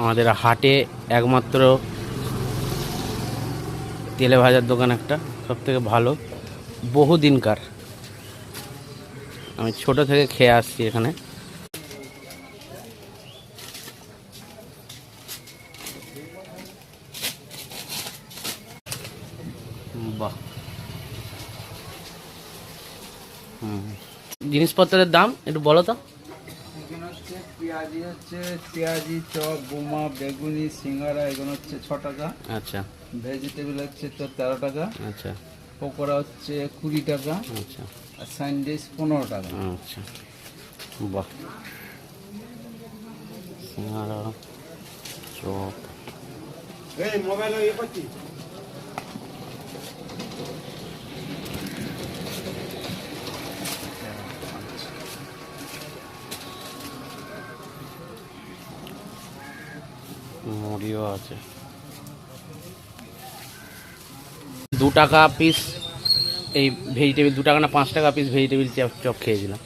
আমাদের হাটে একমাত্র তেলে ভাজার দোকান একটা, সব থেকে ভালো, বহুদিনকার। আমি ছোট থেকে খেয়ে আসছি এখানে। বাহ। জিনিসপত্রের দাম একটু বলো তো। এখানে হচ্ছে পেঁয়াজি, পেঁয়াজি, চপ, বোমা, বেগুনি, সিঙ্গারা, এগুলো হচ্ছে 6 টাকা। আচ্ছা ভেজিটেবল হচ্ছে তো 13 টাকা। আচ্ছা পকোড়া হচ্ছে 20 টাকা। আচ্ছা আর স্যান্ডউইচ 15 টাকা। আচ্ছা। বাহ। সিঙ্গারা, চপ। মুড়িও আছে। 2 টাকা পিস এই ভেজিটেবিল, 2 টাকা না 5 টাকা পিস ভেজিটেবিল চপ খেয়েছিলাম।